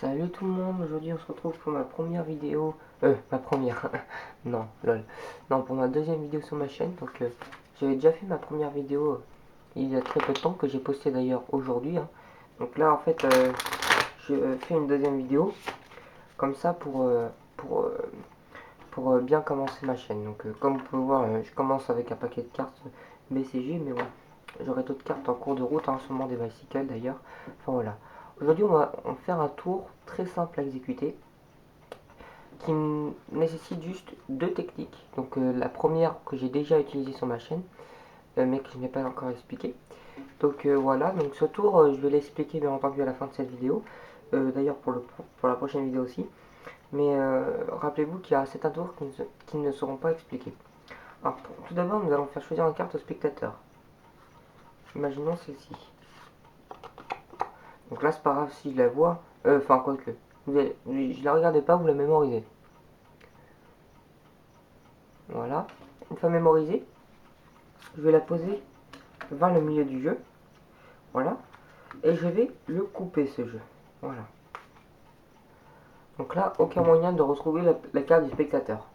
Salut tout le monde, aujourd'hui on se retrouve pour ma première vidéo, ma première, non, lol, non, pour ma deuxième vidéo sur ma chaîne. Donc j'avais déjà fait ma première vidéo il y a très peu de temps, que j'ai posté d'ailleurs aujourd'hui, hein. Donc là en fait je fais une deuxième vidéo, comme ça pour, euh, pour bien commencer ma chaîne. Donc comme vous pouvez voir, je commence avec un paquet de cartes BCG, mais bon, j'aurai d'autres cartes en cours de route, hein, sûrement des bicycles d'ailleurs. Enfin voilà. Aujourd'hui on va faire un tour très simple à exécuter, qui nécessite juste deux techniques. Donc la première que j'ai déjà utilisée sur ma chaîne, mais que je n'ai pas encore expliqué. Donc voilà, donc ce tour je vais l'expliquer bien entendu à la fin de cette vidéo. D'ailleurs pour la prochaine vidéo aussi. Mais rappelez-vous qu'il y a certains tours qui ne seront pas expliqués. Alors tout d'abord nous allons faire choisir une carte au spectateur. Imaginons celle-ci. Donc là c'est pas grave si je la vois. Enfin quoique. Je la regardais pas, vous la mémorisez. Voilà. Une fois mémorisée, je vais la poser vers le milieu du jeu. Voilà. Et je vais le couper ce jeu. Voilà. Donc là, aucun moyen de retrouver la carte du spectateur.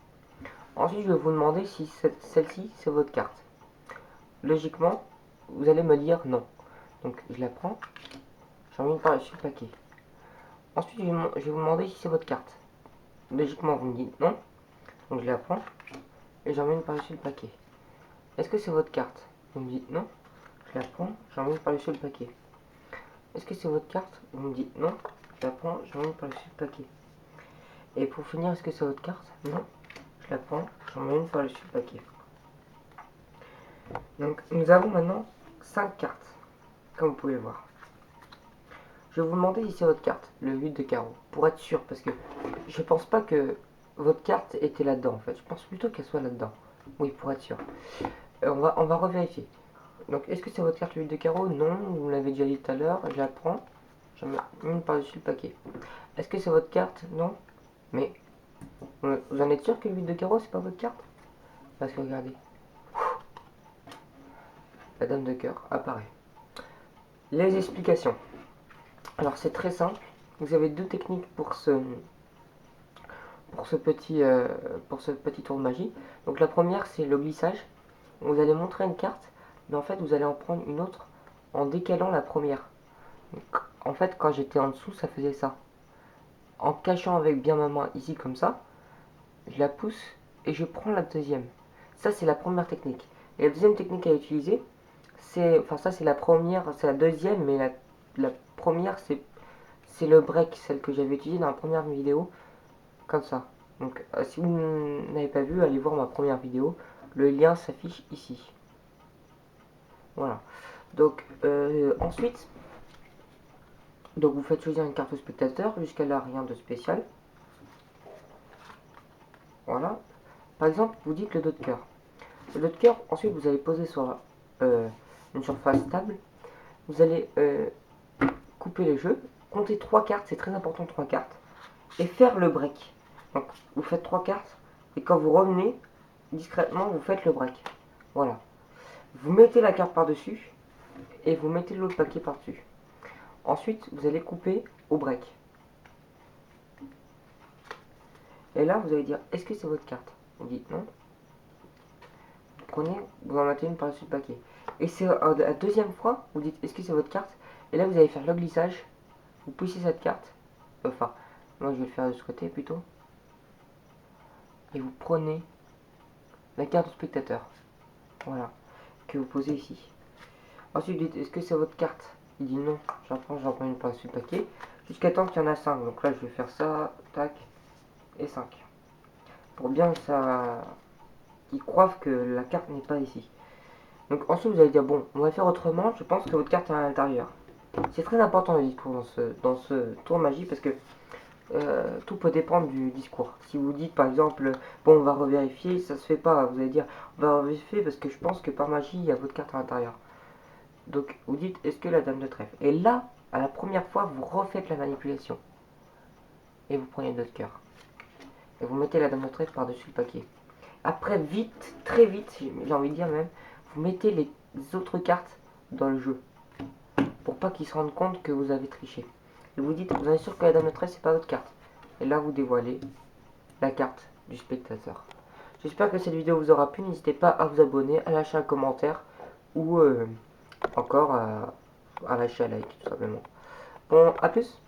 Ensuite, je vais vous demander si celle-ci, c'est votre carte. Logiquement, vous allez me dire non. Donc je la prends, j'emmène par-dessus le paquet. Ensuite, je vais vous demander si c'est votre carte. Logiquement, vous me dites non. Donc je la prends et j'emmène par-dessus le paquet. Est-ce que c'est votre carte? Vous me dites non. Je la prends, j'emmène par-dessus le paquet. Est-ce que c'est votre carte? Vous me dites non. Je la prends, j'emmène par-dessus le paquet. Et pour finir, est-ce que c'est votre carte? Non. Je la prends, j'en mets une par-dessus le paquet. Donc nous avons maintenant 5 cartes, comme vous pouvez le voir. Je vais vous demander si c'est votre carte, le 8 de carreau, pour être sûr, parce que je pense pas que votre carte était là-dedans en fait. Je pense plutôt qu'elle soit là-dedans. Oui, pour être sûr. On va revérifier. Donc est-ce que c'est votre carte le 8 de carreau? Non, vous l'avez déjà dit tout à l'heure. Je la prends, j'en mets une par-dessus le paquet. Est-ce que c'est votre carte? Non. Mais vous en êtes sûr que le 8 de carreau c'est pas votre carte? Parce que regardez, la dame de cœur apparaît. Les explications. Alors c'est très simple. Vous avez deux techniques pour ce petit tour de magie. Donc la première c'est le glissage. Vous allez montrer une carte, mais en fait vous allez en prendre une autre en décalant la première. Donc, en fait quand j'étais en dessous ça faisait ça. En cachant avec bien ma main ici comme ça, je la pousse et je prends la deuxième. Ça c'est la première technique. Et la deuxième technique à utiliser, enfin ça c'est la première, c'est la deuxième, mais la première c'est le break, celle que j'avais utilisée dans la première vidéo, comme ça. Donc si vous n'avez pas vu, allez voir ma première vidéo, le lien s'affiche ici. Voilà. Donc ensuite, donc vous faites choisir une carte au spectateur, jusqu'à là rien de spécial. Voilà. Par exemple, vous dites le dos de cœur. Le dos de cœur, ensuite vous allez poser sur une surface stable. Vous allez couper les jeux, compter 3 cartes, c'est très important 3 cartes, et faire le break. Donc vous faites 3 cartes, et quand vous revenez, discrètement vous faites le break. Voilà. Vous mettez la carte par-dessus, et vous mettez l'autre paquet par-dessus. Ensuite, vous allez couper au break. Et là, vous allez dire, est-ce que c'est votre carte? Vous dites non. Vous prenez, vous en mettez une par-dessus le paquet. Et c'est la deuxième fois, vous dites, est-ce que c'est votre carte? Et là, vous allez faire le glissage. Vous poussez cette carte. Enfin, moi je vais le faire de ce côté plutôt. Et vous prenez la carte du spectateur. Voilà. Que vous posez ici. Ensuite, vous dites, est-ce que c'est votre carte? Il dit non. J'en prends une par-dessus le paquet. Jusqu'à temps qu'il y en a 5. Donc là, je vais faire ça, tac, et 5. Pour bien que ça... qu'ils croient que la carte n'est pas ici. Donc ensuite, vous allez dire, bon, on va faire autrement. Je pense que votre carte est à l'intérieur. C'est très important le discours dans ce tour magie parce que tout peut dépendre du discours. Si vous dites par exemple, bon on va revérifier, ça se fait pas. Vous allez dire, on va revérifier parce que je pense que par magie il y a votre carte à l'intérieur. Donc vous dites, est-ce que la dame de trèfle? Et là, à la première fois, vous refaites la manipulation. Et vous prenez d'autres cœurs. Et vous mettez la dame de trèfle par-dessus le paquet. Après, vite, très vite, j'ai envie de dire même, vous mettez les autres cartes dans le jeu. Pour pas qu'ils se rendent compte que vous avez triché. et vous dites, vous êtes sûr que la dame de trèfle, c'est pas votre carte. Et là, vous dévoilez la carte du spectateur. J'espère que cette vidéo vous aura plu. N'hésitez pas à vous abonner, à lâcher un commentaire ou encore à lâcher un like, tout simplement. Bon, à plus!